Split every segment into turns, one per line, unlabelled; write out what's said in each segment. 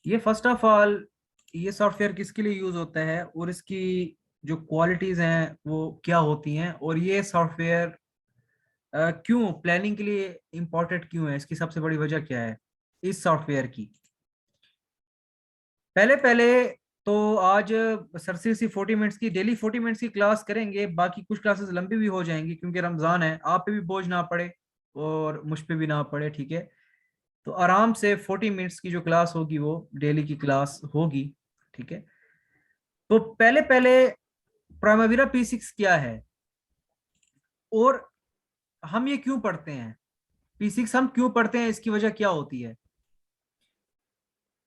ये first of all ये software किसके लिए यूज होता है और इसकी जो क्वालिटीज हैं वो क्या होती हैं, और ये सॉफ्टवेयर क्यों प्लानिंग के लिए इम्पोर्टेंट क्यों है, इसकी सबसे बड़ी वजह क्या है इस सॉफ्टवेयर की। पहले पहले तो आज सर से 40 मिनट्स की डेली 40 मिनट्स की क्लास करेंगे, बाकी कुछ क्लासेस लंबी भी हो जाएंगी क्योंकि रमजान है, आप पे भी बोझ ना पड़े और मुझ पे भी ना पड़े, ठीक है। तो आराम से 40 मिनट्स की जो क्लास होगी वो डेली की क्लास होगी, ठीक है। तो पहले पहले प्राइमवीरा P6 क्या है और हम ये क्यों पढ़ते हैं, P6 हम क्यों पढ़ते हैं, इसकी वजह क्या होती है।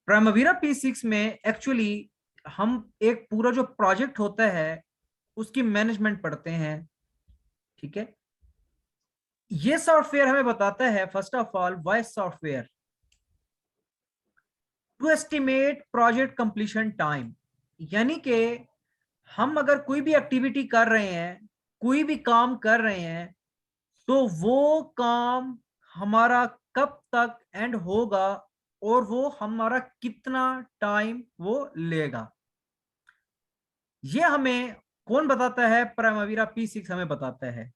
प्राइमवीरा P6 में एक्चुअली हम एक पूरा जो प्रोजेक्ट होता है उसकी मैनेजमेंट पढ़ते हैं, ठीक है। ये सॉफ्टवेयर हमें बताता है first of all voice software to estimate project completion time, यानी कि हम अगर कोई भी एक्टिविटी कर रहे हैं, कोई भी काम कर रहे हैं, तो वो काम हमारा कब तक एंड होगा और वो हमारा कितना टाइम वो लेगा, ये हमें कौन बताता है, प्राइमवीरा P6 हमें बताता है।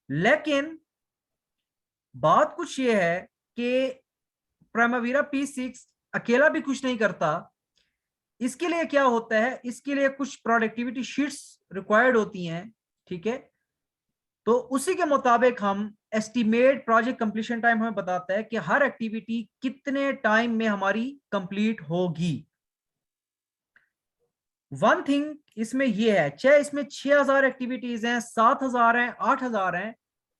लेकिन बात कुछ ये है कि प्राइमवीरा P6 अकेला भी कुछ नहीं करता। इसके लिए क्या होता है, इसके लिए कुछ प्रोडक्टिविटी शीट्स रिक्वायर्ड होती हैं, ठीक है। तो उसी के मुताबिक हम एस्टिमेट प्रोजेक्ट कंप्लीशन टाइम हमें बताता है कि हर एक्टिविटी कितने टाइम में हमारी कंप्लीट होगी। वन थिंग इसमें यह है, चाहे इसमें 6000 एक्टिविटीज हैं, 7000 हैं, 8000 हैं,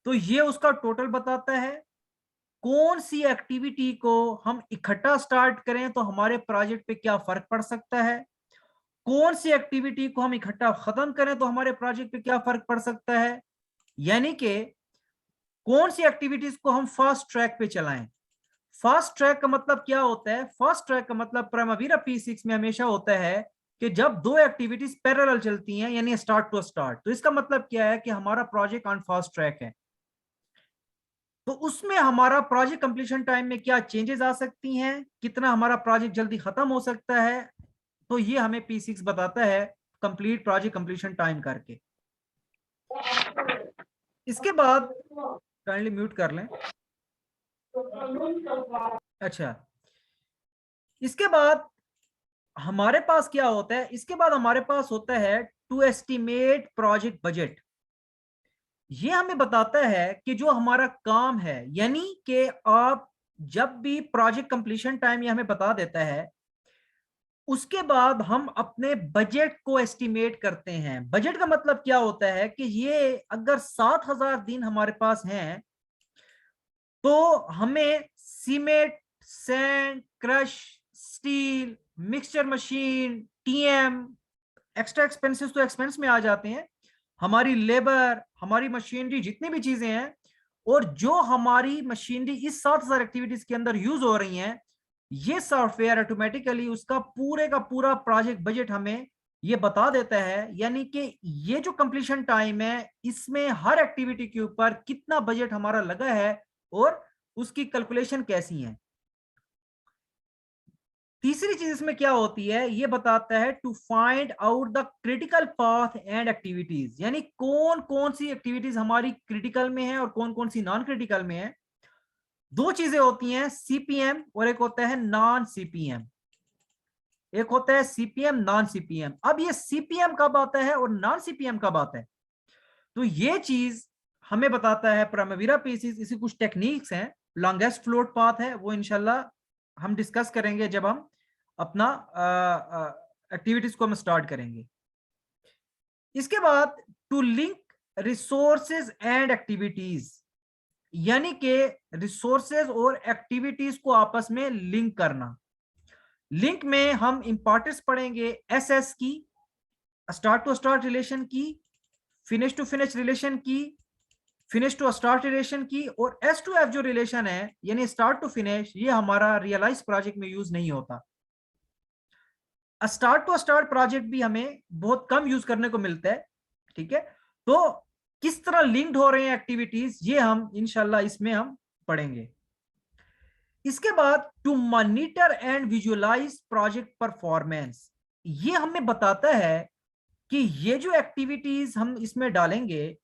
तो ये उसका टोटल बताता है। कौन सी एक्टिविटी को हम इकट्ठा स्टार्ट करें तो हमारे प्रोजेक्ट पे क्या फर्क पड़ सकता है, कौन सी एक्टिविटी को हम इकट्ठा खत्म करें तो हमारे प्रोजेक्ट पे क्या फर्क पड़ सकता है, यानी कि कौन सी एक्टिविटीज को हम फास्ट ट्रैक पे चलाएं। फास्ट ट्रैक का मतलब क्या होता है, फास्ट ट्रैक का मतलब प्राइमवीरा P6 में हमेशा होता है कि जब दो एक्टिविटीज पैरेलल चलती हैं, यानी स्टार्ट टू स्टार्ट, तो इसका मतलब क्या है कि हमारा प्रोजेक्ट ऑन फास्ट ट्रैक है। तो उसमें हमारा प्रोजेक्ट कंप्लीशन टाइम में क्या चेंजेस आ सकती हैं, कितना हमारा प्रोजेक्ट जल्दी खत्म हो सकता है, तो ये हमें P6 बताता है कंप्लीट प्रोजेक्ट कंप्लीशन टाइम करके। इसके बाद काइंडली म्यूट कर लें। अच्छा, इसके बाद हमारे पास क्या होता है, इसके बाद हमारे पास होता है टू एस्टिमेट प्रोजेक्ट बजट। ये हमें बताता है कि जो हमारा काम है, यानी कि आप जब भी प्रोजेक्ट कंप्लीशन टाइम ये हमें बता देता है, उसके बाद हम अपने बजट को एस्टिमेट करते हैं। बजट का मतलब क्या होता है कि ये अगर 7000 दिन हमारे पास हैं, तो हमें cement, sand, crush, steel, mixture machine, TM, extra expenses तो एक्सपेंस में आ जाते हैं, हमारी लेबर, हमारी मशीनरी, जितनी भी चीजें हैं, और जो हमारी मशीनरी इस 7000 एक्टिविटीज के अंदर यूज हो रही हैं, ये सॉफ्टवेयर ऑटोमेटिकली उसका पूरे का पूरा प्रोजेक्ट बजट हमें ये बता देता है। यानी कि ये जो कंप्लीशन टाइम है, इसमें हर एक्टिविटी के ऊपर कितना बजट हमारा लगा है और उसकी कैलकुलेशन कैसी है। तीसरी चीज इसमें क्या होती है, ये बताता है to find out the critical path and activities, यानी कौन कौन सी एक्टिविटीज हमारी क्रिटिकल में है और कौन कौन सी नॉन क्रिटिकल में है। दो चीजें होती हैं, सीपीएम और एक होता है नॉन सीपीएम। एक होता है सीपीएम, नॉन सीपीएम। अब ये सीपीएम कब आता है और नॉन सीपीएम कब आता है, तो ये चीज हमें बताता है प्राइमवीरा P6। इसी कुछ टेक्निक्स हैं, लॉन्गेस्ट फ्लोट पाथ है, वो इंशाल्लाह हम डिस्कस करेंगे जब हम अपना एक्टिविटीज को हम स्टार्ट करेंगे। इसके बाद to link resources and activities, यानी कि रिसोर्सेज और एक्टिविटीज को आपस में लिंक करना। लिंक में हम इंपॉर्टेंस पढ़ेंगे एसएस की, स्टार्ट टू स्टार्ट रिलेशन की, फिनिश टू फिनिश रिलेशन की, फिनिश टू स्टार्ट रिलेशन की, और एस टू एफ जो रिलेशन है यानी स्टार्ट टू फिनिश, ये हमारा रियलाइज प्रोजेक्ट में यूज नहीं होता। स्टार्ट टू स्टार्ट प्रोजेक्ट भी हमें बहुत कम यूज करने को मिलता है, ठीक है। तो किस तरह लिंक्ड हो रहे हैं एक्टिविटीज, ये हम इंशाल्लाह इसमें हम पढ़ेंगे। इसके बाद to monitor and visualize project performance, ये हमें बताता है कि ये जो एक्टिविटीज हम इसमें डालेंगे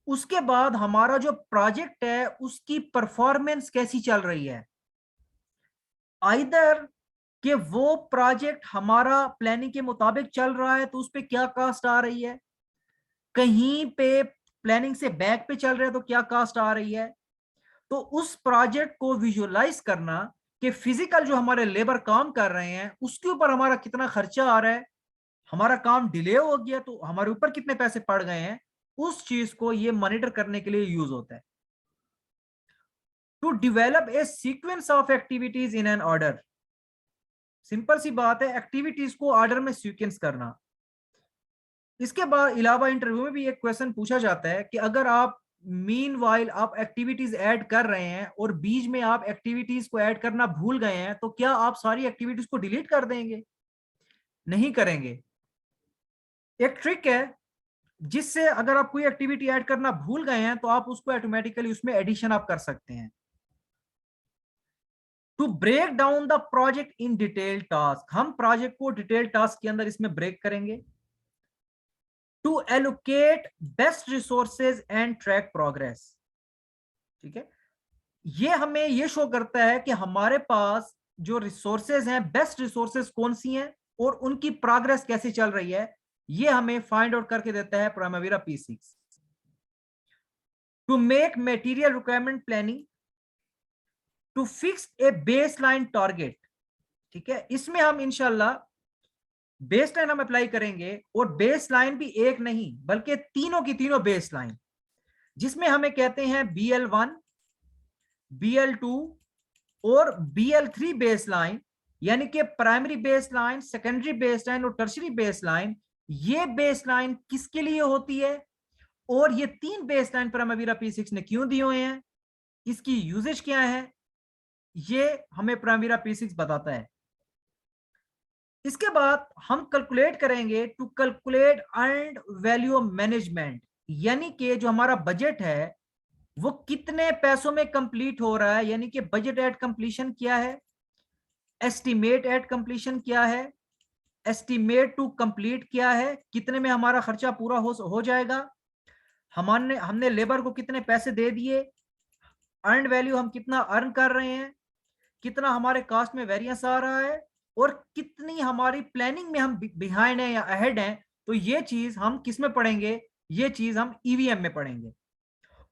उसके बाद हमारा जो प्रोजेक्ट है उसकी परफॉर्मेंस कैसी चल रही है। आइदर कि वो प्रोजेक्ट हमारा प्लानिंग के मुताबिक चल रहा है तो उस पे क्या कास्ट आ रही है, कहीं पे प्लानिंग से बैक पे चल रहा है तो क्या कास्ट आ रही है। तो उस प्रोजेक्ट को विजुअलाइज करना कि फिजिकल जो हमारे लेबर काम कर रहे हैं उसके ऊपर हमारा कितना खर्चा आ रहा है, हमारा काम डिले हो गया तो हमारे ऊपर कितने पैसे पड़ गए हैं, उस चीज को ये मॉनिटर करने के लिए यूज होता है। To develop a sequence of activities in an order, simple सी बात है, एक्टिविटीज को ऑर्डर में सीक्वेंस करना। इसके बाद अलावा इंटरव्यू में भी एक क्वेश्चन पूछा जाता है कि अगर आप मीनवाइल आप एक्टिविटीज ऐड कर रहे हैं और बीच में आप एक्टिविटीज को ऐड करना भूल गए हैं तो क्या आप सारी एक्टिविटीज को डिलीट कर देंगे? नहीं करेंगे। एक ट्रिक है जिससे अगर आप कोई एक्टिविटी ऐड करना भूल गए हैं तो आप उसको ऑटोमेटिकली उसमें एडिशन आप कर सकते हैं। To break down the project in detail task, हम प्रोजेक्ट को डिटेल टास्क के अंदर इसमें ब्रेक करेंगे। To allocate best resources and track progress, ठीक है, ये हमें ये शो करता है कि हमारे पास जो रिसोर्सेज हैं बेस्ट रिसोर्सेज कौन सी हैं और उनकी प्रोग्रेस कैसे चल रही है, ये हमें फाइंड आउट करके देता है Primavera P6। To make material requirement planning, to fix a baseline target, ठीक है, इसमें हम इंशाल्लाह बेसलाइन हम अप्लाई करेंगे और बेसलाइन भी एक नहीं बल्कि तीनों की तीनों बेसलाइन, जिसमें हमें कहते हैं BL1, BL2 और BL3 बेसलाइन, यानी कि प्राइमरी बेसलाइन, सेकेंडरी बेसलाइन और टर्शरी बेसलाइन। ये बेसलाइन किसके लिए होती है और ये तीन बेसलाइन प्राइमरीरा P6 ने क्यों दिए हुए हैं, इसकी यूजेज क्या है, ये हमें प्राइमरीरा P6 बताता है। इसके बाद हम कैलकुलेट करेंगे to calculate earned value management, यानी कि जो हमारा बजट है वो कितने पैसों में कंप्लीट हो रहा है, यानी कि बजट एट कंप्लीशन क्या है, एस्टिमेट एट कंप्लीशन क्या है, एस्टिमेट टू कंप्लीट क्या है, कितने में हमारा खर्चा पूरा हो जाएगा, हमने लेबर को कितने पैसे दे दिए, अर्न वैल्यू हम कितना अर्न कर रहे हैं, कितना हमारे कास्ट में वेरिएंस आ रहा है और कितनी हमारी प्लानिंग में हम बिहाइंड हैं या अहेड हैं। तो ये चीज हम किस में पढ़ेंगे, ये चीज हम ईवीएम में पढ़ेंगे।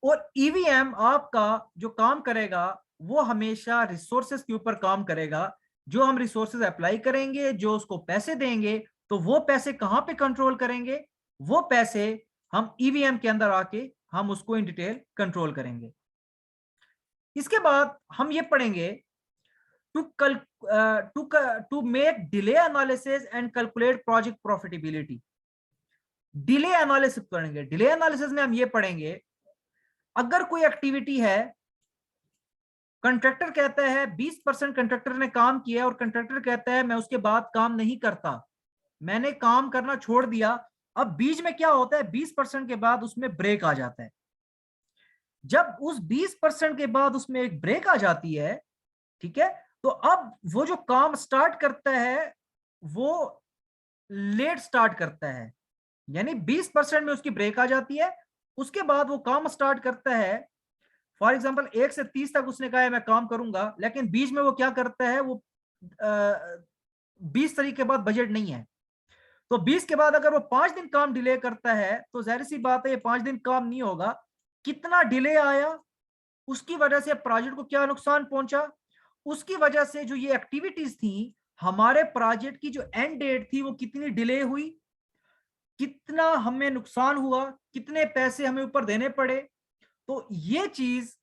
और ईवीएम आपका जो काम करेगा वो हमेशा रिसोर्सेज के ऊपर काम करेगा। जो हम रिसोर्सेज अप्लाई करेंगे, जो उसको पैसे देंगे, तो वो पैसे कहां पे कंट्रोल करेंगे, वो पैसे हम ईवीएम के अंदर आके हम उसको इन डिटेल कंट्रोल करेंगे। इसके बाद हम ये पढ़ेंगे to to make delay analysis and calculate project profitability. Delay analysis पढ़ेंगे। डिले एनालिसिस में हम ये पढ़ेंगे, अगर कोई एक्टिविटी है, कंट्रैक्टर कहता है 20% कंट्रैक्टर ने काम किया और कंट्रैक्टर कहता है मैं उसके बाद काम नहीं करता, मैंने काम करना छोड़ दिया। अब बीच में क्या होता है, 20% के बाद उसमें ब्रेक आ जाता है। जब उस 20% के बाद उसमें एक ब्रेक आ जाती है, ठीक है, तो अब वो जो काम स्टार्ट करता है वो लेट स्टार्ट करता है, यानी 20% में उसकी ब्रेक आ जाती है। उसके बाद वो काम स्टार्ट करता है, फॉर एग्जाम्पल 1 से 30 तक उसने कहा है मैं काम करूंगा, लेकिन बीच में वो क्या करता है, वो 20 तारीख के बाद बजट नहीं है, तो 20 के बाद अगर वो 5 दिन काम डिले करता है तो जाहिर सी बात है ये 5 दिन काम नहीं होगा। कितना डिले आया, उसकी वजह से प्रोजेक्ट को क्या नुकसान पहुंचा, उसकी वजह से जो ये एक्टिविटीज थी, हमारे प्रोजेक्ट की जो एंड डेट थी वो कितनी डिले हुई, कितना हमें नुकसान हुआ, कितने पैसे हमें ऊपर देने पड़े। तो ये चीज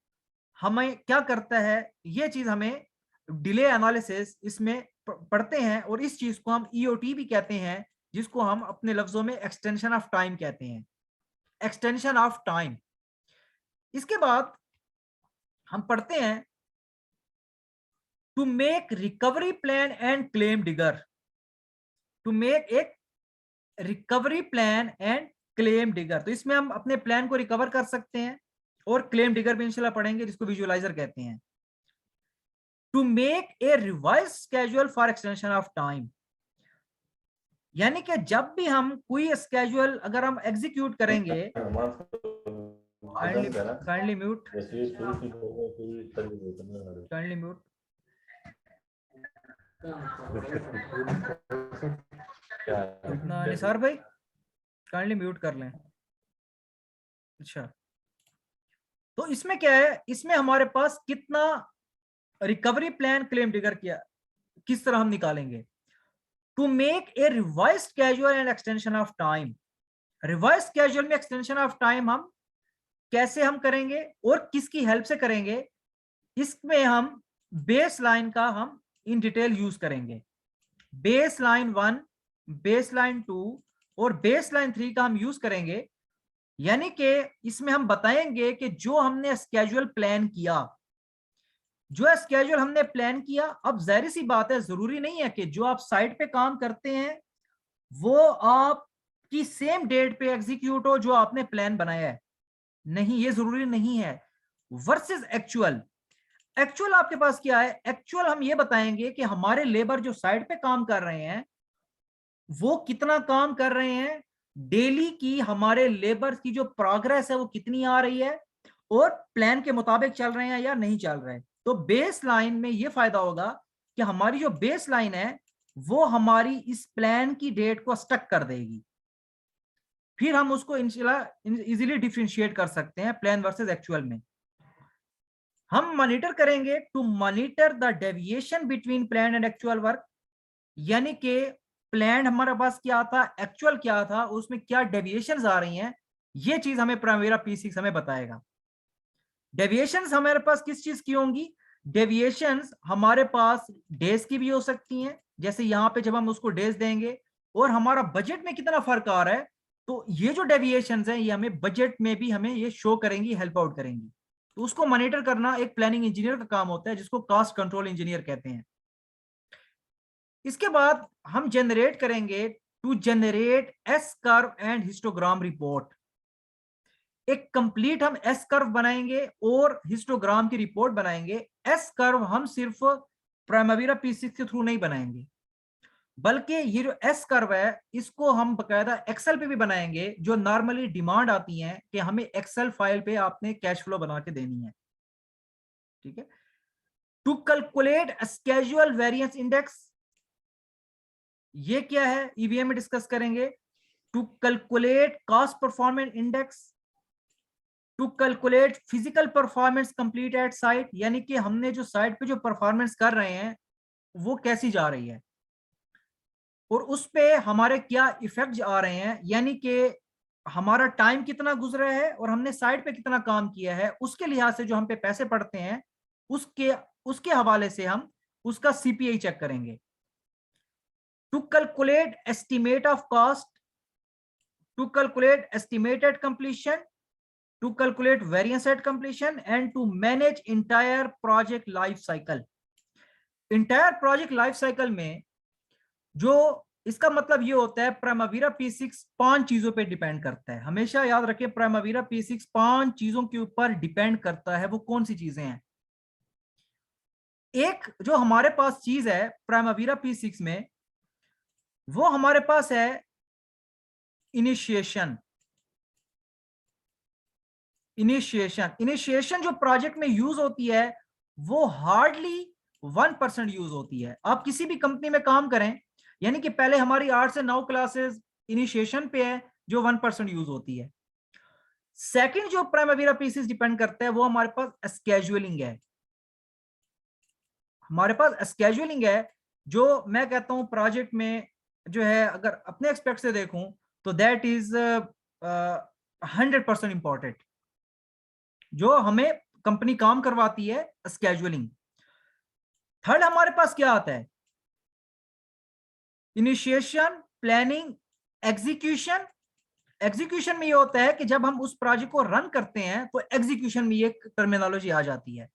हमें क्या करता है, ये चीज हमें डिले एनालिसिस इसमें पढ़ते हैं और इस चीज को हम ईओटी भी कहते हैं, जिसको हम अपने लफ्जों में एक्सटेंशन ऑफ टाइम कहते हैं, एक्सटेंशन ऑफ टाइम। इसके बाद हम पढ़ते हैं to make recovery plan and claim digger, to make एक recovery plan and claim digger. तो इसमें हम अपने प्लान को रिकवर कर सकते हैं और क्लेम डिगर भी इंशाल्लाह पढ़ेंगे, जिसको विजुअलाइजर कहते हैं। To make a revise schedule for extension of time, यानी कि जब भी हम कोई स्केड्यूल अगर हम एग्जीक्यूट करेंगे, kindly mute, kindly mute, Nisar भाई काइंडली म्यूट कर लें। अच्छा, तो इसमें क्या है, इसमें हमारे पास कितना रिकवरी प्लान क्लेम ट्रिगर किया, किस तरह हम निकालेंगे। To make a revised schedule and extension of time, revised schedule में एक्सटेंशन ऑफ टाइम हम कैसे हम करेंगे और किसकी हेल्प से करेंगे, इसमें हम बेस लाइन का हम इन डिटेल यूज करेंगे। बेस लाइन 1, बेस लाइन 2 और बेस लाइन 3 का हम यूज करेंगे, यानी कि इसमें हम बताएंगे कि जो हमने स्केड्यूल प्लान किया, जो स्केड्यूल हमने प्लान किया, अब जाहिर सी बात है जरूरी नहीं है कि जो आप साइट पे काम करते हैं वो आपकी सेम डेट पे एग्जीक्यूट हो जो आपने प्लान बनाया है, नहीं, ये जरूरी नहीं है। वर्सेस एक्चुअल, एक्चुअल आपके पास क्या है, एक्चुअल हम ये बताएंगे कि हमारे लेबर जो साइट पे काम कर रहे हैं वो कितना काम कर रहे हैं, डेली की हमारे लेबर की जो प्रोग्रेस है वो कितनी आ रही है और प्लान के मुताबिक चल रहे हैं या नहीं चल रहे हैं। तो बेस लाइन में ये फायदा होगा कि हमारी जो बेस लाइन है वो हमारी इस प्लान की डेट को स्टक कर देगी, फिर हम उसको इजीली डिफरेंशिएट कर सकते हैं प्लान वर्सेस एक्चुअल में। हम मॉनिटर करेंगे to monitor the deviation between plan and actual work, यानी कि प्लान हमारे पास क्या था, एक्चुअल क्या था, उसमें क्या डेविएशंस आ रही हैं, ये चीज हमें प्राइमेरा P6 हमें बताएगा। डेविएशंस हमारे पास किस चीज की होंगी, डेविएशंस हमारे पास डेज की भी हो सकती हैं, जैसे यहां पे जब हम उसको डेज देंगे और हमारा बजट में कितना फर्क आ रहा है, तो ये जो डेविएशंस हैं ये हमें बजट में भी हमें ये शो करेंगी, हेल्प आउट करेंगी। तो उसको मॉनिटर करना एक प्लानिंग इंजीनियर का काम होता है, जिसको कॉस्ट कंट्रोल इंजीनियर कहते हैं। इसके बाद हम जनरेट करेंगे to generate S curve and histogram report, एक कंप्लीट हम एस कर्व बनाएंगे और हिस्टोग्राम की रिपोर्ट बनाएंगे। एस कर्व हम सिर्फ प्राइमरीरा P6 के थ्रू नहीं बनाएंगे, बल्कि ये जो एस कर्व है इसको हम बकायदा एक्सेल पे भी बनाएंगे, जो नॉर्मली डिमांड आती है कि हमें एक्सेल फाइल पे आपने कैश फ्लो बना के देनी है, ठीक है। To calculate schedule variance index, ये क्या है, ईवीएम में डिस्कस करेंगे। To calculate cost performance index, to calculate physical performance complete at site, यानी कि हमने जो साइट पे जो परफॉर्मेंस कर रहे हैं वो कैसी जा रही है और उस पे हमारे क्या इफेक्ट आ रहे हैं, यानी कि हमारा टाइम कितना गुजरा है और हमने साइट पे कितना काम किया है, उसके लिहाज से जो हम पे पैसे पड़ते हैं उसके उसके हवाले से हम उसका CPI चेक करेंगे। To calculate estimate of cost, to calculate estimated completion, to calculate variance at completion and to manage entire project life cycle। entire project life cycle में जो इसका मतलब ये होता है प्राइमरीरा P6 5 चीजों पे डिपेंड करता है, हमेशा याद रखें प्राइमरीरा P6 5 चीजों के ऊपर डिपेंड करता है। वो कौन सी चीजें हैं, एक जो हमारे पास चीज है प्राइमरीरा P6 में वो हमारे पास है इनिशिएशन। इनिशिएशन जो प्रोजेक्ट में यूज होती है वो हार्डली 1% यूज होती है। आप किसी भी कंपनी में काम करें, यानी कि पहले हमारी 8 से 9 क्लासेस इनिशिएशन पे है जो 1% यूज होती है। सेकंड जो प्राइमरीरा P6 डिपेंड करता है वो हमारे पास स्केड्यूलिंग है। हमारे पास स्केड्यूलिंग है जो मैं कहता हूं प्रोजेक्ट में जो है, अगर अपने एक्सपेक्ट से देखूं तो दैट इज 100% इंपॉर्टेंट, जो हमें कंपनी काम करवाती है स्केड्यूलिंग। थर्ड हमारे पास क्या आता है, इनिशिएशन, प्लानिंग, एग्जीक्यूशन। एग्जीक्यूशन में ये होता है कि जब हम उस प्रोजेक्ट को रन करते हैं तो एग्जीक्यूशन में ये टर्मिनोलॉजी आ जाती है।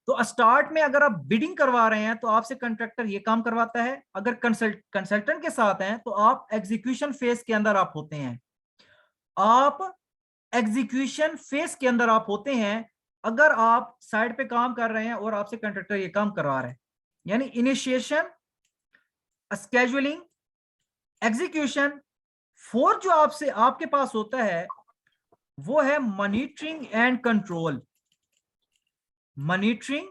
तो स्टार्ट में अगर आप बिडिंग करवा रहे हैं तो आपसे कॉन्ट्रैक्टर ये काम करवाता है, अगर कंसल्टेंट के साथ हैं तो आप एग्जीक्यूशन फेज के अंदर आप होते हैं, आप एग्जीक्यूशन फेज के अंदर आप होते हैं। अगर आप साइड पे काम कर रहे हैं और आपसे कंट्रैक्टर ये काम करवा रहे हैं, यानी इनिशिएशन, स्केजुअलिंग, एग्जीक्यूशन। फोर्थ जो आपसे आपके पास होता है वो है monitoring and control. Monitoring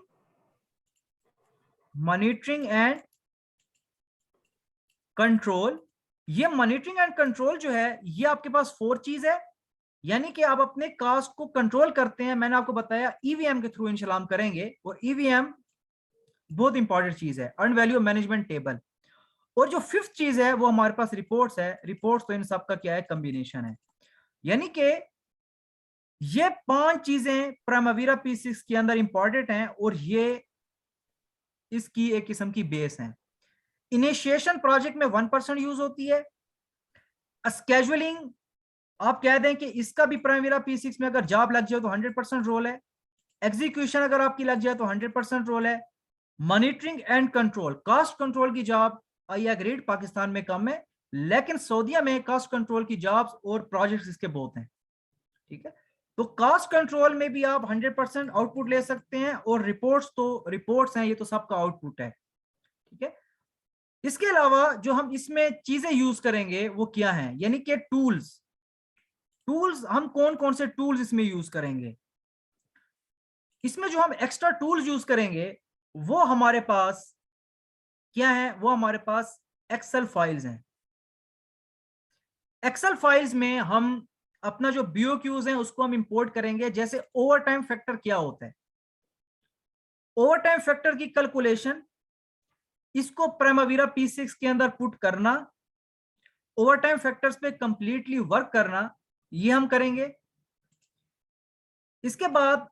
and control. ये मॉनिटरिंग एंड कंट्रोल जो है ये आपके पास 4 चीज है, यानी कि आप अपने कास्ट को कंट्रोल करते हैं। मैंने आपको बताया ईवीएम के थ्रू इंशाल्लाह हम करेंगे, और ईवीएम बहुत इंपॉर्टेंट चीज है, अर्न वैल्यू मैनेजमेंट टेबल। और जो 5th चीज है वो हमारे पास रिपोर्ट्स है। रिपोर्ट्स तो इन सब का क्या है, कॉम्बिनेशन है। यानी कि ये 5 चीजें प्राइमवीरा P6 के अंदर इंपॉर्टेंट हैं, और ये इसकी एक किस्म की बेस है। इनिशिएशन प्रोजेक्ट में 1% यूज होती है। स्केजुअलिंग आप कह दें कि इसका भी प्राइमवीरा P6 में अगर जॉब लग जाए तो 100% रोल है। एग्जीक्यूशन अगर आपकी लग जाए तो 100% रोल है। Monitoring and control, cost control की जॉब आई एग्रीड पाकिस्तान में कम है, लेकिन सऊदीया में कास्ट कंट्रोल की जॉब्स और प्रोजेक्ट्स इसके बहुत हैं। ठीक है, तो कास्ट कंट्रोल में भी आप 100% आउटपुट ले सकते हैं, और रिपोर्ट्स हैं, ये तो सबका आउटपुट है। ठीक है, इसके अलावा जो हम इसमें चीजें यूज करेंगे वो क्या हैं, यानी कि टूल्स हम कौन कौन से टूल्स इसमें यूज करेंगे। इसमें जो हम एक्स्ट्रा टूल्स यूज करेंगे वो हमारे पास क्या है, वो हमारे पास एक्सेल फाइल्स हैं। एक्सेल फाइल्स में हम अपना जो BOQs है उसको हम इंपोर्ट करेंगे। जैसे ओवर टाइम फैक्टर क्या होता है, ओवर टाइम फैक्टर की कैलकुलेशन, इसको प्राइमवीरा P6 के अंदर पुट करना, ओवर टाइम फैक्टर्स पे कंप्लीटली वर्क करना, ये हम करेंगे। इसके बाद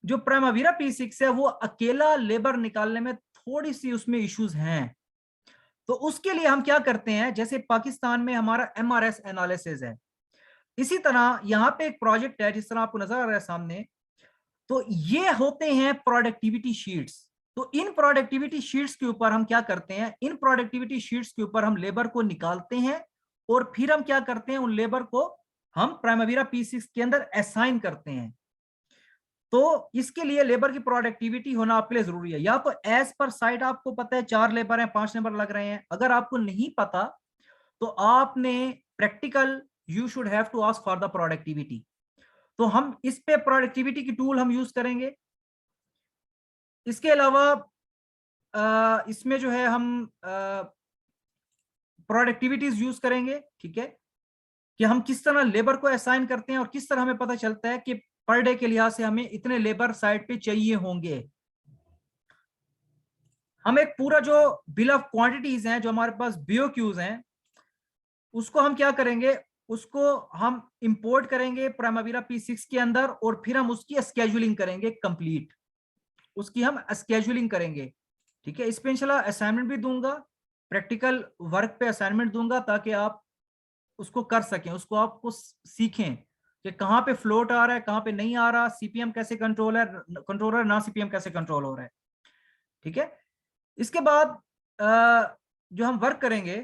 जो प्राइमवीरा P6 है वो अकेला लेबर निकालने में थोड़ी सी उसमें इश्यूज हैं, तो उसके लिए हम क्या करते हैं, जैसे पाकिस्तान में हमारा MRS एनालिसिस है, इसी तरह यहाँ पे एक प्रोजेक्ट है जिस तरह आपको नजर आ रहा है सामने, तो ये होते हैं प्रोडक्टिविटी शीट्स। तो इन प्रोडक्टिविटी शीट्स के ऊपर हम क्या करते हैं, इन प्रोडक्टिविटी शीट्स के ऊपर हम लेबर को निकालते हैं, और फिर हम क्या करते हैं, उन लेबर को हम प्राइमवीरा P6 के अंदर असाइन करते हैं। तो इसके लिए लेबर की प्रोडक्टिविटी होना आपके लिए जरूरी है। या तो एज पर साइट आपको पता है 4 लेबर हैं, 5 लेबर लग रहे हैं, अगर आपको नहीं पता तो आपने practical you should have to ask for the productivity. तो हम इस पे प्रोडक्टिविटी की टूल हम यूज करेंगे। इसके अलावा इसमें जो है हम प्रोडक्टिविटीज यूज करेंगे। ठीक है, कि हम किस तरह लेबर को असाइन करते हैं और किस तरह हमें पता चलता है कि पर डे के लिहाज से हमें इतने लेबर साइट पे चाहिए होंगे। हम एक पूरा जो बिल ऑफ क्वांटिटीज हैं, जो हमारे पास BOQs हैं, उसको हम क्या करेंगे, उसको हम इंपोर्ट करेंगे प्राइमवीरा P6 के अंदर, और फिर हम उसकी स्केजुअलिंग करेंगे कंप्लीट, उसकी हम स्केजुअलिंग करेंगे। ठीक है, इस पे इंशाल्लाह असाइनमेंट भी दूंगा, प्रैक्टिकल वर्क पे असाइनमेंट दूंगा, ताकि आप उसको कर सकें, उसको आपको सीखें कि कहाँ पे फ्लोट आ रहा है, कहाँ पे नहीं आ रहा, CPM कैसे कंट्रोलर ना CPM कैसे कंट्रोल हो रहा है। ठीक है, इसके बाद जो हम वर्क करेंगे,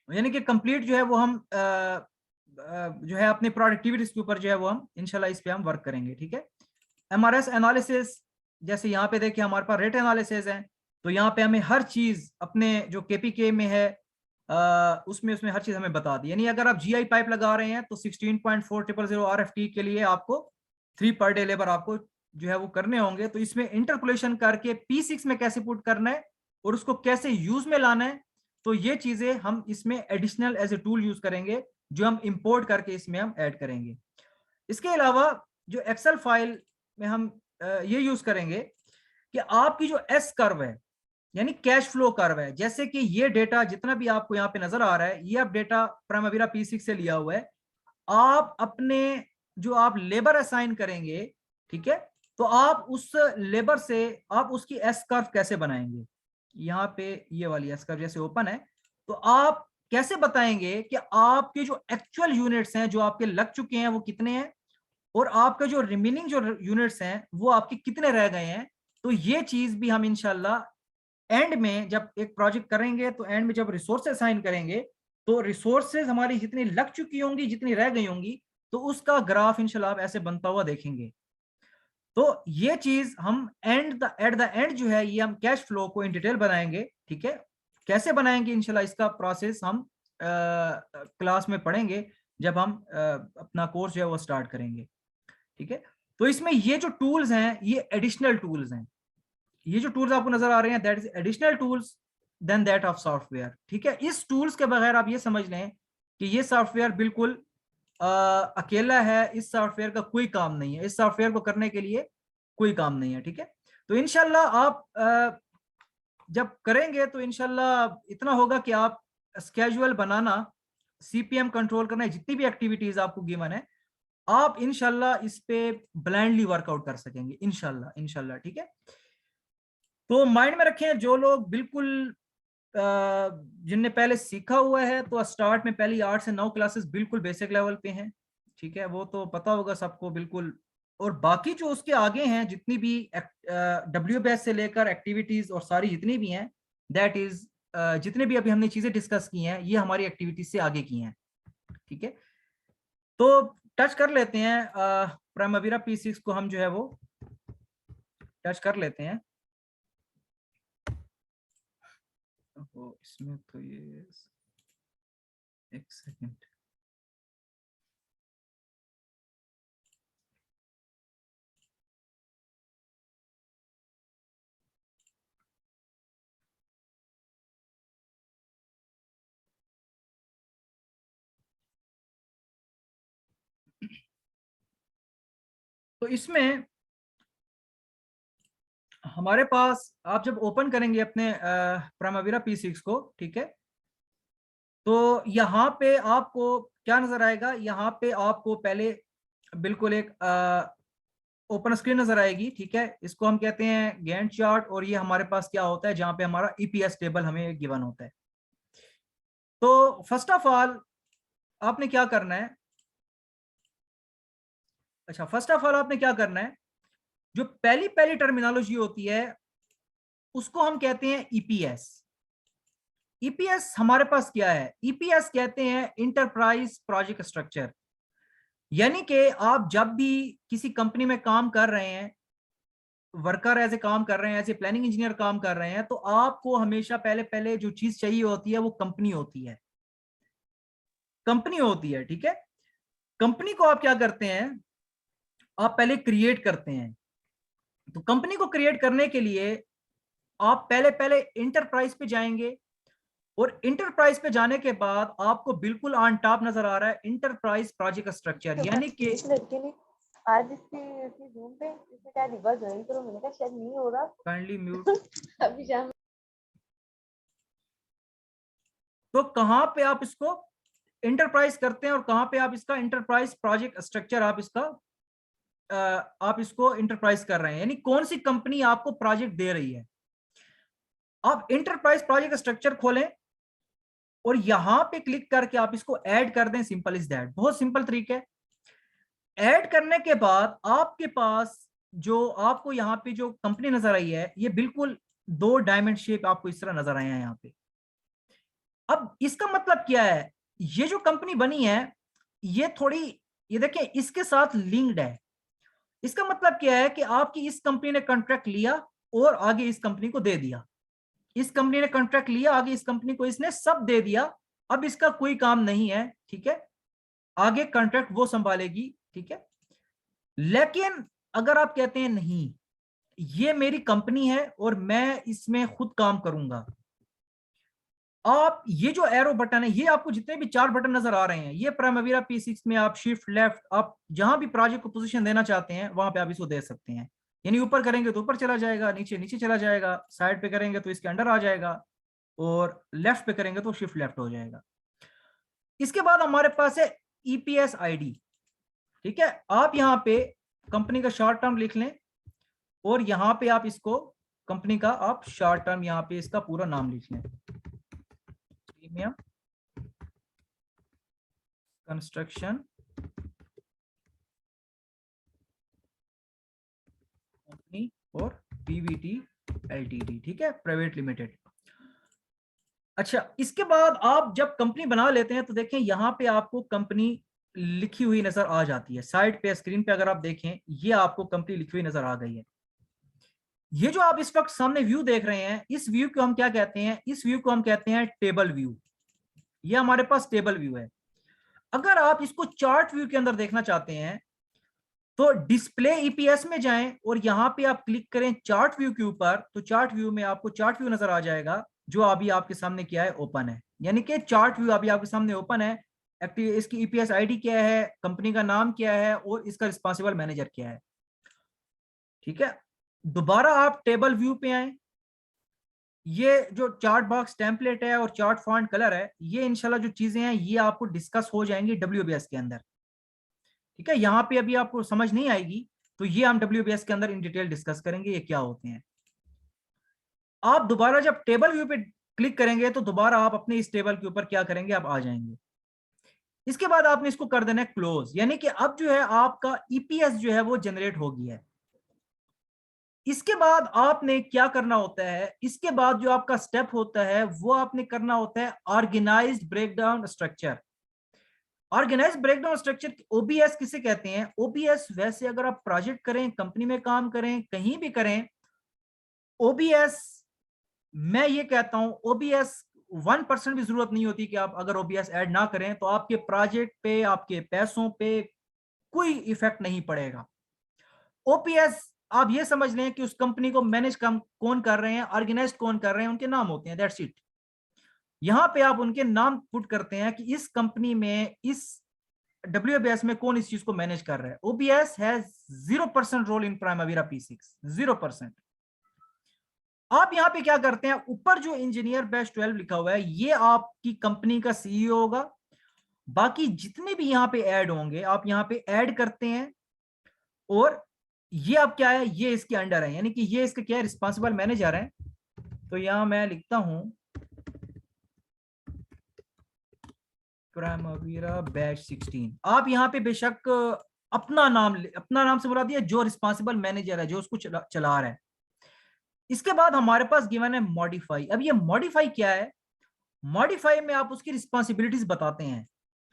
यानी कि कंप्लीट जो है वो हम जो है अपनी प्रोडक्टिविटी के ऊपर जो है वो हम इंशाल्लाह इस पे हम वर्क करेंगे। ठीक है, MRS एनालिसिस, जैसे यहाँ पे देखिए हमारे पास रेट एनालिसिस है, तो यहाँ पे हमें हर चीज अपने जो KPK में है उसमें हर चीज हमें बता दी। यानी अगर आप GI पाइप लगा रहे हैं तो 16.4000 RFT के लिए आपको 3 पर डे लेबर आपको जो है वो करने होंगे। तो इसमें इंटरपोलेशन करके P6 में कैसे पुट करना है और उसको कैसे यूज में लाना है, तो ये चीजें हम इसमें additional as a tool use करेंगे, जो हम इंपोर्ट करके इसमें हम ऐड करेंगे। इसके अलावा जो एक्सेल फाइल में हम ये यूज करेंगे कि आपकी जो S कर्व है, यानी कैश फ्लो कर्व है, जैसे कि ये डेटा जितना भी आपको यहाँ पे नजर आ रहा है, ये आप डेटा प्राइमवीरा P6 से लिया हुआ है। आप अपने जो आप लेबर असाइन करेंगे, ठीक है, तो आप उस लेबर से आप उसकी एस कर्व कैसे बनाएंगे। यहाँ पे ये वाली एस कर्व जैसे ओपन है, तो आप कैसे बताएंगे कि आपके जो एक्चुअल यूनिट्स हैं जो आपके लग चुके हैं वो कितने हैं, और आपके जो रिमेनिंग जो यूनिट्स हैं वो आपके कितने रह गए हैं। तो ये चीज भी हम इंशाल्लाह एंड में जब एक प्रोजेक्ट करेंगे, तो एंड में जब रिसोर्सेज असाइन करेंगे, तो रिसोर्सेज हमारी जितनी लग चुकी होंगी, जितनी रह गई होंगी, तो उसका ग्राफ इंशाल्लाह आप ऐसे बनता हुआ देखेंगे। तो ये चीज हम एट द एंड जो है ये हम कैश फ्लो को इन डिटेल बनाएंगे, ठीक है। कैसे बनाएंगे इंशाल्लाह इसका प्रोसेस हम क्लास में पढ़ेंगे जब हम अपना कोर्स जो है वो स्टार्ट करेंगे, ठीक है। तो इसमें ये जो टूल्स हैं ये एडिशनल टूल्स हैं, ये जो टूल्स आपको नजर आ रहे हैं that is additional tools then that of software, ठीक है। इस टूल्स के बगैर आप ये समझ लें कि ये सॉफ्टवेयर बिल्कुल अकेला है, इस सॉफ्टवेयर का कोई काम नहीं है, इस सॉफ्टवेयर को करने के लिए कोई काम नहीं है, ठीक है। तो इंशाल्लाह आप जब करेंगे तो इंशाल्लाह इतना होगा कि आप स्केड्यूल बनाना, सीपीएम कंट्रोल करना, जितनी भी एक्टिविटीज आपको गिवन है आप इंशाल्लाह इस पे ब्लाइंडली वर्कआउट कर सकेंगे इंशाल्लाह इंशाल्लाह, ठीक है। तो माइंड में रखें जो लोग बिल्कुल जिनने पहले सीखा हुआ है तो स्टार्ट में पहली 8 से 9 क्लासेस बिल्कुल बेसिक लेवल पे हैं, ठीक है, वो तो पता होगा सबको बिल्कुल। और बाकी जो उसके आगे हैं जितनी भी WBS से लेकर एक्टिविटीज और सारी जितनी भी हैं दैट इज जितने भी अभी हमने चीजें डिस्कस की हैं ये हमारी एक्टिविटीज से आगे की हैं, ठीक है। तो टच कर लेते हैं प्राइमवीरा P6 को, हम जो है वो टच कर लेते हैं। इसमें तो ये एक सेकंड, तो इसमें हमारे पास आप जब ओपन करेंगे अपने प्राइमवीरा P6 को, ठीक है, तो यहाँ पे आपको क्या नजर आएगा, यहाँ पे आपको पहले बिल्कुल एक ओपन स्क्रीन नजर आएगी, ठीक है। इसको हम कहते हैं गैंट चार्ट, और ये हमारे पास क्या होता है जहाँ पे हमारा EPS टेबल हमें गिवन होता है। तो फर्स्ट ऑफ ऑल आपने क्या करना है, अच्छा फर्स्ट ऑफ ऑल आपने क्या करना है, जो पहली पहली टर्मिनोलॉजी होती है उसको हम कहते हैं EPS। EPS हमारे पास क्या है, EPS कहते हैं इंटरप्राइज प्रोजेक्ट स्ट्रक्चर, यानी कि आप जब भी किसी कंपनी में काम कर रहे हैं, वर्कर एज ए काम कर रहे हैं, एज ए प्लानिंग इंजीनियर काम कर रहे हैं, तो आपको हमेशा पहले पहले जो चीज चाहिए होती है वो कंपनी होती है, कंपनी होती है, ठीक है। कंपनी को आप क्या करते हैं, आप पहले क्रिएट करते हैं। तो कंपनी को क्रिएट करने के लिए आप पहले पहले इंटरप्राइज पे जाएंगे, और इंटरप्राइज पे जाने के बाद आपको बिल्कुल ऑन टॉप नजर आ रहा है इंटरप्राइज प्रोजेक्ट स्ट्रक्चर, यानी कि
आज इसकी जूम पे इसने क्या रिवर्स ज्वाइन करो, मैंने कहा शायद नहीं हो रहा,
काइंडली म्यूट।
अभी शाम।
तो कहां पे आप इसको इंटरप्राइज करते हैं और कहां पे आप इसका इंटरप्राइज प्रोजेक्ट स्ट्रक्चर आप इसको इंटरप्राइज कर रहे हैं, यानी कौन सी कंपनी आपको प्रोजेक्ट दे रही है। आप इंटरप्राइज प्रोजेक्ट स्ट्रक्चर खोलें और यहां पे क्लिक करके आप इसको ऐड कर दें, सिंपल इज दैट, बहुत सिंपल तरीका है। ऐड करने के बाद आपके पास जो आपको यहाँ पे जो कंपनी नजर आई है ये बिल्कुल 2 डायमंड शेप आपको इस तरह नजर आए हैं यहाँ पे। अब इसका मतलब क्या है, ये जो कंपनी बनी है ये थोड़ी, ये देखिए इसके साथ लिंक्ड है। इसका मतलब क्या है कि आपकी इस कंपनी ने कॉन्ट्रैक्ट लिया और आगे इस कंपनी को दे दिया, इस कंपनी ने कॉन्ट्रैक्ट लिया आगे इस कंपनी को इसने सब दे दिया, अब इसका कोई काम नहीं है, ठीक है, आगे कॉन्ट्रैक्ट वो संभालेगी, ठीक है। लेकिन अगर आप कहते हैं नहीं ये मेरी कंपनी है और मैं इसमें खुद काम करूंगा, आप ये जो एरो बटन है, ये आपको जितने भी 4 बटन नजर आ रहे हैं, ये प्राइमवीरा P6 में आप शिफ्ट लेफ्ट, आप जहां भी प्रोजेक्ट को पोजीशन देना चाहते हैं वहां पे आप इसको दे सकते हैं। यानी ऊपर करेंगे तो ऊपर चला जाएगा, नीचे नीचे चला जाएगा, साइड पे करेंगे तो इसके अंडर आ जाएगा, और लेफ्ट पे करेंगे तो शिफ्ट लेफ्ट हो जाएगा। इसके बाद हमारे पास है EPS ID, ठीक है। आप यहाँ पे कंपनी का शॉर्ट टर्म लिख लें और यहाँ पे आप इसको कंपनी का आप शॉर्ट टर्म यहाँ पे इसका पूरा नाम लिख लें, प्रीमियम कंस्ट्रक्शन कंपनी और PVT LTD, ठीक है, प्राइवेट लिमिटेड। अच्छा इसके बाद आप जब कंपनी बना लेते हैं तो देखें यहाँ पे आपको कंपनी लिखी हुई नजर आ जाती है। साइड पे स्क्रीन पे अगर आप देखें, ये आपको कंपनी लिखी हुई नजर आ गई है। ये जो आप इस वक्त सामने व्यू देख रहे हैं, इस व्यू को हम क्या कहते हैं? इस व्यू को हम कहते हैं टेबल व्यू। ये हमारे पास टेबल व्यू है। अगर आप इसको चार्ट व्यू के अंदर देखना चाहते हैं तो डिस्प्ले ईपीएस में जाएं और यहां पे आप क्लिक करें चार्ट व्यू के ऊपर, तो चार्ट व्यू में आपको चार्ट व्यू नजर आ जाएगा, जो अभी आपके सामने क्या है, ओपन है। यानी कि चार्ट व्यू अभी आपके सामने ओपन है। एक्टिव इसकी ईपीएस आईडी क्या है, कंपनी का नाम क्या है और इसका रिस्पॉन्सिबल मैनेजर क्या है। ठीक है, दोबारा आप टेबल व्यू पे आए। ये जो चार्ट बॉक्स टेम्पलेट है और चार्ट फॉन्ट कलर है, ये इंशाल्लाह जो चीजें हैं ये आपको डिस्कस हो जाएंगी डब्ल्यूबीएस के अंदर। ठीक है, यहाँ पे अभी आपको समझ नहीं आएगी, तो ये हम डब्ल्यूबीएस के अंदर इन डिटेल डिस्कस करेंगे ये क्या होते हैं। आप दोबारा जब टेबल व्यू पे क्लिक करेंगे तो दोबारा आप अपने इस टेबल के ऊपर क्या करेंगे, आप आ जाएंगे। इसके बाद आपने इसको कर देना है क्लोज, यानी कि अब जो है आपका ईपीएस जो है वो जनरेट हो गया है। इसके बाद आपने क्या करना होता है, इसके बाद जो आपका स्टेप होता है वो आपने करना होता है organized breakdown structure. Organize breakdown structure, OBS किसे कहते हैं? ओबीएस वैसे अगर आप प्रोजेक्ट करें, कंपनी में काम करें, कहीं भी करें, ओबीएस मैं ये कहता हूं ओबीएस 1% भी जरूरत नहीं होती कि आप अगर ओबीएस ऐड ना करें तो आपके प्रोजेक्ट पे, आपके पैसों पे कोई इफेक्ट नहीं पड़ेगा। ओपीएस आप ये समझ लें कि उस कंपनी को मैनेज कौन कर रहे हैं, ऑर्गेनाइज कौन कर रहे हैं, उनके नाम होते हैं, दैट्स इट। यहां पे आप उनके नाम पुट करते हैं कि इस कंपनी में, इस डब्ल्यूबीएस में कौन इस चीज को मैनेज कर रहा है। OBS has 0% role in Primavera P6, 0%। आप यहां पे क्या करते हैं, ऊपर जो इंजीनियर बैच 12 लिखा हुआ है ये आपकी कंपनी का सीईओ होगा। बाकी जितने भी यहां पे ऐड होंगे आप यहां पे ऐड करते हैं, और ये अब क्या है, ये इसके अंडर है, यानी कि ये इसके क्या है, रिस्पॉन्सिबल मैनेजर है। तो यहां मैं लिखता हूं प्राइमावीरा बैच 16। आप यहां पे बेशक अपना नाम से बुला दिया, जो रिस्पॉन्सिबल मैनेजर है, जो उसको चला रहा है। इसके बाद हमारे पास गिवन है मॉडिफाई। अब ये मॉडिफाई क्या है? मॉडिफाई में आप उसकी रिस्पॉन्सिबिलिटीज बताते हैं।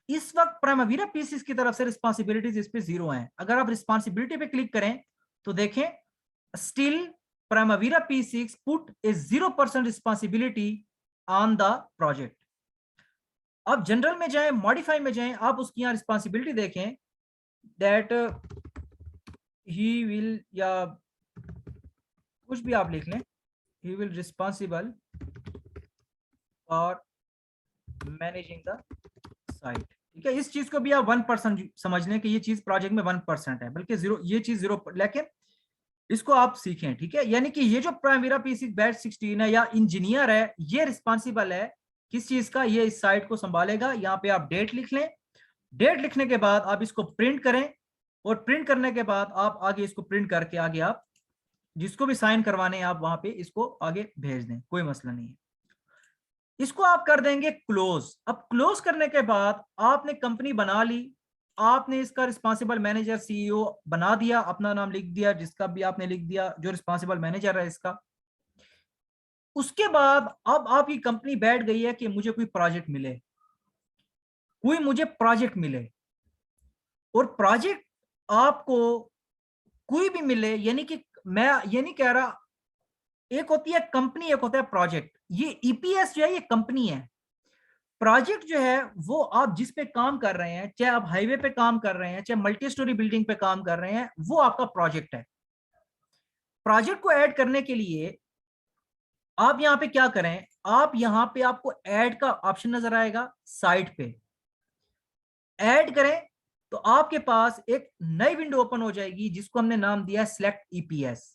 इस वक्त प्राइमावीरा P6 की तरफ से रिस्पॉन्सिबिलिटीज इस पे 0 हैं। अगर आप रिस्पॉन्सिबिलिटी पे क्लिक करें तो देखें, still प्राइमावीरा P6 put A 0% responsibility on the project. आप जनरल में जाएं, मॉडिफाई में जाएं, आप उसकी यहां रिस्पॉन्सिबिलिटी देखें, दैट ही विल, या कुछ भी आप लिख लें, he will responsible for managing the site. ठीक है, इस चीज को भी आप 1% समझ लें कि ये चीज प्रोजेक्ट में 1% है, बल्कि 0, ये चीज 0, लेकिन इसको आप सीखें। ठीक है, यानी कि ये जो प्राइमावीरा P6 बैच 16 है या इंजीनियर है, ये रिस्पॉन्सिबल है किस चीज का, ये इस साइट को संभालेगा। यहाँ पे आप डेट लिख लें। डेट लिखने के बाद आप इसको प्रिंट करें, और प्रिंट करने के बाद आप आगे इसको प्रिंट करके आगे आप जिसको भी साइन करवाने हैं आप वहां पे इसको आगे भेज दें, कोई मसला नहीं है। इसको आप कर देंगे क्लोज। अब क्लोज करने के बाद आपने कंपनी बना ली, आपने इसका रिस्पॉन्सिबल मैनेजर सीईओ बना दिया, अपना नाम लिख दिया, जिसका भी आपने लिख दिया, जो रिस्पॉन्सिबल मैनेजर है इसका। उसके बाद अब आपकी कंपनी बैठ गई है कि मुझे कोई प्रोजेक्ट मिले, कोई मुझे प्रोजेक्ट मिले। और प्रोजेक्ट आपको कोई भी मिले, यानी कि मैं ये नहीं कह रहा, एक होती है कंपनी, एक होता है प्रोजेक्ट। ये ईपीएस जो है ये कंपनी है। प्रोजेक्ट जो है वो आप जिस पे काम कर रहे हैं, चाहे आप हाईवे पे काम कर रहे हैं, चाहे मल्टी स्टोरी बिल्डिंग पे काम कर रहे हैं, वो आपका प्रोजेक्ट है। प्रोजेक्ट को ऐड करने के लिए आप यहां पे क्या करें, आप यहां पे आपको ऐड का ऑप्शन नजर आएगा, साइट पे ऐड करें, तो आपके पास एक नई विंडो ओपन हो जाएगी जिसको हमने नाम दिया सिलेक्ट ईपीएस।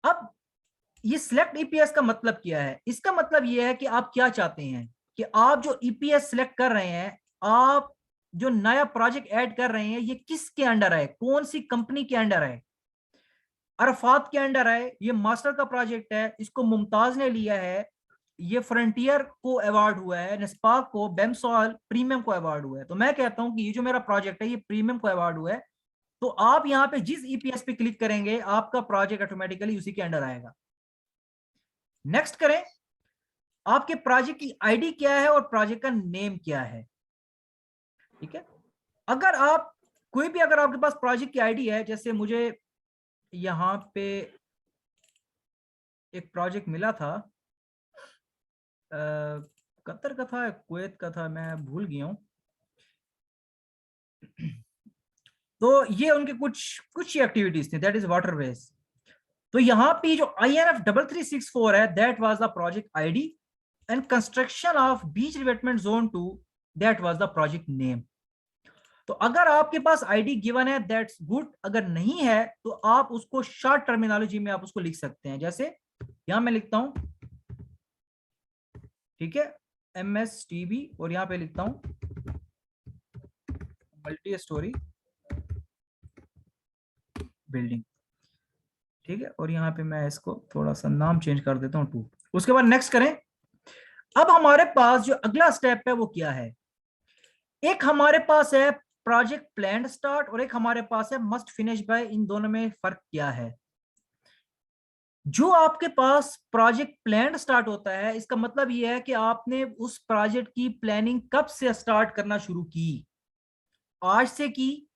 अब ये सिलेक्ट ईपीएस का मतलब क्या है? इसका मतलब यह है कि आप क्या चाहते हैं कि आप जो ईपीएस सिलेक्ट कर रहे हैं, आप जो नया प्रोजेक्ट ऐड कर रहे हैं, ये किसके अंडर है, कौन सी कंपनी के अंडर है? अरफात के अंडर है। ये मास्टर का प्रोजेक्ट है, इसको मुमताज ने लिया है, ये फ्रंटियर को अवार्ड हुआ है, नेस्पाक को, बेमसॉल प्रीमियम को अवार्ड हुआ है। तो मैं कहता हूं कि ये जो मेरा प्रोजेक्ट है ये प्रीमियम को अवार्ड हुआ है। तो आप यहां पे जिस ईपीएस पे क्लिक करेंगे आपका प्रोजेक्ट ऑटोमेटिकली उसी के अंडर आएगा। नेक्स्ट करें, आपके प्रोजेक्ट की आईडी क्या है और प्रोजेक्ट का नेम क्या है। ठीक है। अगर आप कोई भी, अगर आपके पास प्रोजेक्ट की आईडी है, जैसे मुझे यहाँ पे एक प्रोजेक्ट मिला था, कतर का था, कुवैत का था, मैं भूल गया हूँ। तो ये उनके कुछ एक्टिविटीज थी, दैट इज वाटरवेज। तो यहाँ पे जो INF 3364 है, that was the project ID, and construction of beach revetment zone 2, that was the project name. तो अगर आपके पास आईडी गिवन है, दैट्स गुड। अगर नहीं है तो आप उसको शॉर्ट टर्मिनोलॉजी में आप उसको लिख सकते हैं, जैसे यहां मैं लिखता हूं, ठीक है, MSTB, और यहां पे लिखता हूं मल्टी स्टोरी बिल्डिंग, ठीक है, और यहाँ पे मैं इसको थोड़ा सा नाम चेंज कर देता हूँ 2। उसके बाद नेक्स्ट करें। अब हमारे पास जो अगला स्टेप है वो क्या है, एक हमारे पास है प्रोजेक्ट प्लान स्टार्ट, और एक हमारे पास है मस्ट फिनिश बाय। इन दोनों में फर्क क्या है? जो आपके पास प्रोजेक्ट प्लान स्टार्ट होता है, इसका मतलब यह है कि आपने उस प्रोजेक्ट की प्लानिंग कब से स्टार्ट करना शुरू की, आज से की,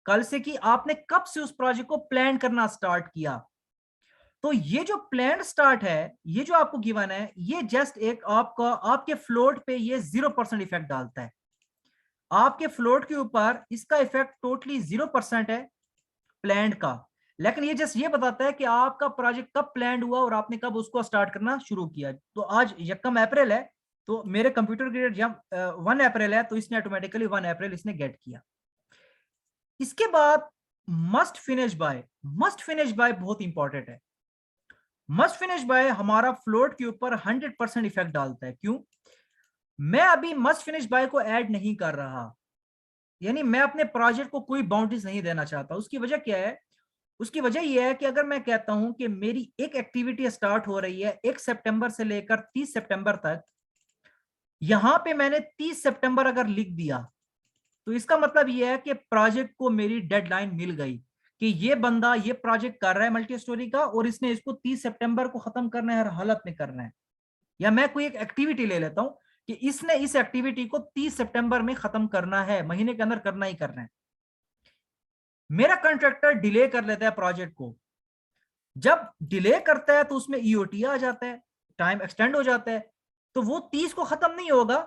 कल से की, आपने कब से उस प्रोजेक्ट को प्लान करना स्टार्ट किया। तो ये जो प्लान स्टार्ट है, ये जो आपको गिवन है, ये जस्ट एक आपका, आपके फ्लोट पे ये 0% इफेक्ट डालता है। आपके फ्लोट के ऊपर इसका इफेक्ट टोटली 0% है प्लान का, लेकिन ये जस्ट ये बताता है कि आपका प्रोजेक्ट कब प्लान हुआ और आपने कब उसको स्टार्ट करना शुरू किया। तो आज यकम अप्रैल है, तो मेरे कंप्यूटर की डेट जब 1 अप्रैल है, तो इसने ऑटोमेटिकली 1 अप्रैल इसने गेट किया। इसके बाद must finish by, must finish by बहुत इंपॉर्टेंट है। मस्ट फिनिश बाय हमारा फ्लोट के ऊपर 100% इफेक्ट डालता है। क्यों? मैं अभी मस्ट फिनिश बाय को ऐड नहीं कर रहा, यानी मैं अपने प्रोजेक्ट को कोई बाउंड्रीज नहीं देना चाहता। उसकी वजह क्या है? उसकी वजह यह है कि अगर मैं कहता हूं कि मेरी एक एक्टिविटी स्टार्ट हो रही है 1 सितंबर से लेकर 30 सितंबर तक, यहां पे मैंने 30 सितंबर अगर लिख दिया, तो इसका मतलब यह है कि प्रोजेक्ट को मेरी डेडलाइन मिल गई कि ये बंदा ये प्रोजेक्ट कर रहा है मल्टी स्टोरी का, और इसने इसको 30 सितंबर को खत्म करना है, हर हालत में करना है। या मैं कोई एक एक्टिविटी ले लेता हूं कि इसने इस एक्टिविटी को 30 सितंबर में खत्म करना है, महीने के अंदर करना ही करना है। मेरा कॉन्ट्रैक्टर डिले कर लेता है प्रोजेक्ट को, जब डिले करता है तो उसमें ईओटी आ जाता है, टाइम एक्सटेंड हो जाता है, तो वो 30 को खत्म नहीं होगा,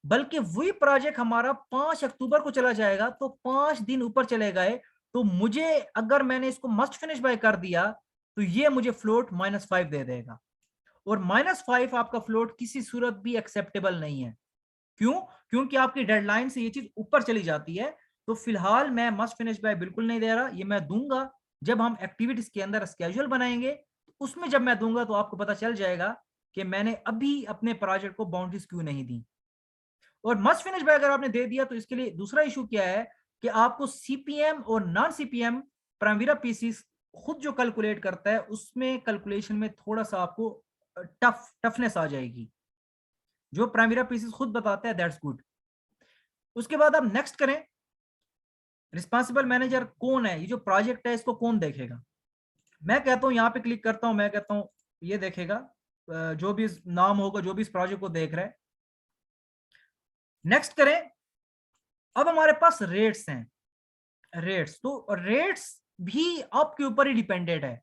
बल्कि वही प्रोजेक्ट हमारा 5 अक्टूबर को चला जाएगा, तो 5 दिन ऊपर चले गए। तो मुझे, अगर मैंने इसको मस्ट फिनिश बाय कर दिया, तो ये मुझे फ्लोट -5 दे देगा, और -5 आपका फ्लोट किसी सूरत भी एक्सेप्टेबल नहीं है। क्यों? क्योंकि आपकी डेडलाइन से ये चीज ऊपर चली जाती है। तो फिलहाल मैं मस्ट फिनिश बाय बिल्कुल नहीं दे रहा, ये मैं दूंगा जब हम एक्टिविटीज के अंदर स्केड्यूल बनाएंगे, तो उसमें जब मैं दूंगा तो आपको पता चल जाएगा कि मैंने अभी अपने प्रोजेक्ट को बाउंड्रीज क्यों नहीं दी। और मस्ट फिनिश बाय अगर आपने दे दिया, तो इसके लिए दूसरा इशू क्या है कि आपको सीपीएम और नॉन सीपीएम प्राइमवीरा पीसी खुद जो कैलकुलेट करता है, उसमें कैलकुलेशन में थोड़ा सा आपको टफनेस आ जाएगी। जो प्राइमवीरा पीसी खुद बताता है, दैट्स गुड। उसके बाद आप नेक्स्ट करें, रिस्पॉन्सिबल मैनेजर कौन है, ये जो प्रोजेक्ट है इसको कौन देखेगा। मैं कहता हूं, यहां पे क्लिक करता हूं, मैं कहता हूं ये देखेगा, जो भी नाम होगा, जो भी इस प्रोजेक्ट को देख रहा है। नेक्स्ट करें। अब हमारे पास रेट्स हैं, रेट्स, तो रेट्स भी आपके ऊपर ही डिपेंडेंट है,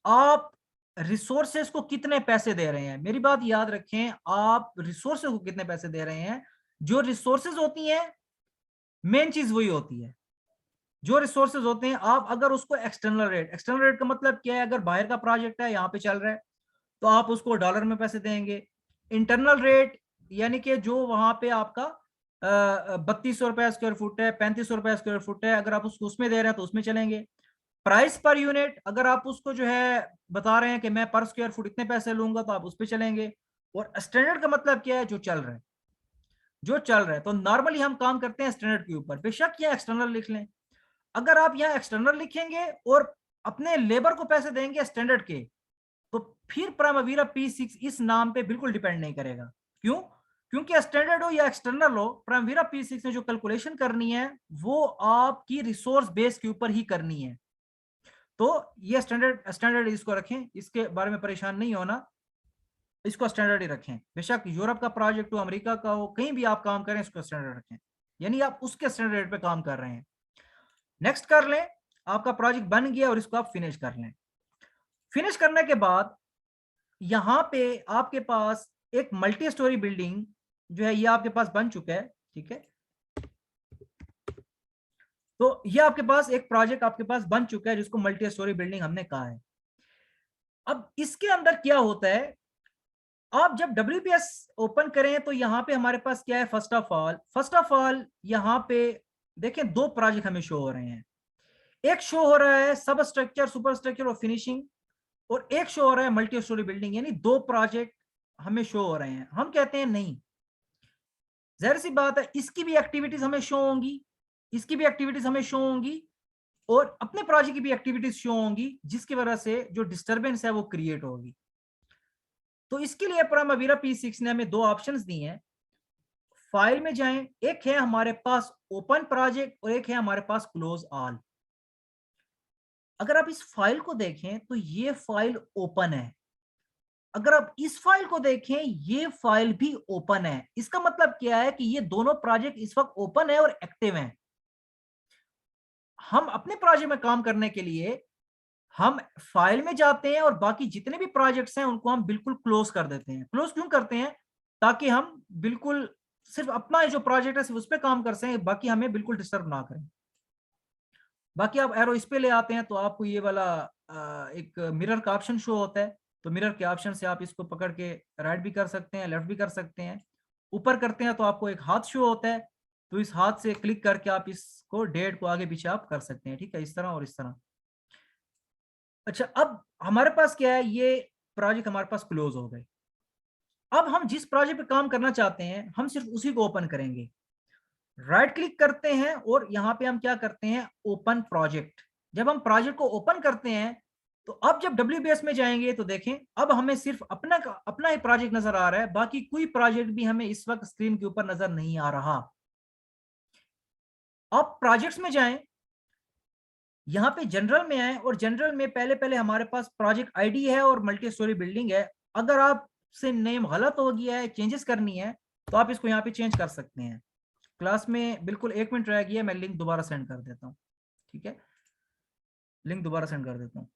आप रिसोर्सेज को कितने पैसे दे रहे हैं। मेरी बात याद रखें, आप रिसोर्सेज को कितने पैसे दे रहे हैं। जो रिसोर्सेज होती हैं, मेन चीज वही होती है, जो रिसोर्सेज होते हैं, आप अगर उसको एक्सटर्नल रेट, एक्सटर्नल रेट का मतलब क्या है, अगर बाहर का प्रोजेक्ट है, यहाँ पे चल रहा है, तो आप उसको डॉलर में पैसे देंगे। इंटरनल रेट यानी कि जो वहां पे आपका 3200 रुपया स्क्वायर फुट है, 3500 रुपया स्क्वायर फुट है, अगर आप उसको उसमें दे रहे हैं तो उसमें चलेंगे। प्राइस पर यूनिट, अगर आप उसको जो है बता रहे हैं कि मैं पर स्क्वायर फुट इतने पैसे लूंगा, तो आप उस पर चलेंगे। और स्टैंडर्ड का मतलब क्या है, जो चल रहा है, जो चल रहा है। तो नॉर्मली हम काम करते हैं स्टैंडर्ड के ऊपर, बेशक यह एक्सटर्नल लिख लें। अगर आप यहाँ एक्सटर्नल लिखेंगे और अपने लेबर को पैसे देंगे स्टैंडर्ड के, तो फिर प्राइमवीरा P6 इस नाम पे बिल्कुल डिपेंड नहीं करेगा। क्यों? क्योंकि स्टैंडर्ड हो या एक्सटर्नल हो, प्राइमवीरा P6 ने जो कैलकुलेशन करनी है वो आपकी रिसोर्स बेस के ऊपर ही करनी है। तो ये स्टैंडर्ड, स्टैंडर्ड इसको रखें, इसके बारे में परेशान नहीं होना, इसको स्टैंडर्ड ही रखें। बेशक यूरोप का प्रोजेक्ट हो, अमेरिका का हो, कहीं भी आप काम करें, इसको स्टैंडर्ड रखें। यानी आप उसके स्टैंडर्ड रेट पे काम कर रहे हैं। नेक्स्ट कर लें, आपका प्रोजेक्ट बन गया और इसको आप फिनिश कर लें। फिनिश करने के बाद यहां पे आपके पास एक मल्टी स्टोरी बिल्डिंग जो है ये आपके पास बन चुका है, ठीक है। तो ये आपके पास एक प्रोजेक्ट आपके पास बन चुका है जिसको मल्टी स्टोरी बिल्डिंग हमने कहा है। अब इसके अंदर क्या होता है, आप जब WPS ओपन करें तो यहां पे हमारे पास क्या है, फर्स्ट ऑफ ऑल यहां पे देखें दो प्रोजेक्ट हमें शो हो रहे हैं। एक शो हो रहा है सब स्ट्रक्चर, सुपर स्ट्रक्चर और फिनिशिंग, और एक शो हो रहा है मल्टी स्टोरी बिल्डिंग, यानी दो प्रोजेक्ट हमें शो हो रहे हैं। हम कहते हैं नहीं, जाहिर सी बात है इसकी भी एक्टिविटीज हमें शो होंगी, इसकी भी एक्टिविटीज हमें शो होंगी, और अपने प्रोजेक्ट की भी एक्टिविटीज शो होंगी, जिसकी वजह से जो डिस्टरबेंस है वो क्रिएट होगी। तो इसके लिए Primavera P6 ने हमें दो ऑप्शंस दिए हैं। फाइल में जाएं, एक है हमारे पास ओपन प्रोजेक्ट और एक है हमारे पास क्लोज ऑल। अगर आप इस फाइल को देखें तो ये फाइल ओपन है, अगर आप इस फाइल को देखें ये फाइल भी ओपन है। इसका मतलब क्या है कि ये दोनों प्रोजेक्ट इस वक्त ओपन है और एक्टिव हैं। हम अपने प्रोजेक्ट में काम करने के लिए हम फाइल में जाते हैं और बाकी जितने भी प्रोजेक्ट्स हैं उनको हम बिल्कुल क्लोज कर देते हैं। क्लोज क्यों करते हैं, ताकि हम बिल्कुल सिर्फ अपना जो प्रोजेक्ट है सिर्फ उस पर काम कर सकें, बाकी हमें बिल्कुल डिस्टर्ब ना करें। बाकी आप एरो इस पे ले आते हैं तो आपको ये वाला एक मिरर का ऑप्शन शो होता है। तो मिरर के ऑप्शन से आप इसको पकड़ के राइट भी कर सकते हैं, लेफ्ट भी कर सकते हैं। ऊपर करते हैं तो आपको एक हाथ शो होता है, तो इस हाथ से क्लिक करके आप इसको डेट को आगे पीछे आप कर सकते हैं, ठीक है, इस तरह और इस तरह। अच्छा, अब हमारे पास क्या है, ये प्रोजेक्ट हमारे पास क्लोज हो गए। अब हम जिस प्रोजेक्ट पे काम करना चाहते हैं हम सिर्फ उसी को ओपन करेंगे। राइट क्लिक करते हैं और यहां पे हम क्या करते हैं, ओपन प्रोजेक्ट। जब हम प्रोजेक्ट को ओपन करते हैं तो अब जब WPS में जाएंगे तो देखें अब हमें सिर्फ अपना ही प्रोजेक्ट नजर आ रहा है, बाकी कोई प्रोजेक्ट भी हमें इस वक्त स्क्रीन के ऊपर नजर नहीं आ रहा। अब प्रोजेक्ट्स में जाएं, यहाँ पे जनरल में आए और जनरल में पहले पहले हमारे पास प्रोजेक्ट आईडी है और मल्टी स्टोरी बिल्डिंग है। अगर आपसे नेम गलत हो गया है, चेंजेस करनी है, तो आप इसको यहाँ पे चेंज कर सकते हैं। क्लास में बिल्कुल 1 मिनट रह गया, मैं लिंक दोबारा सेंड कर देता हूँ, ठीक है, लिंक दोबारा सेंड कर देता हूँ।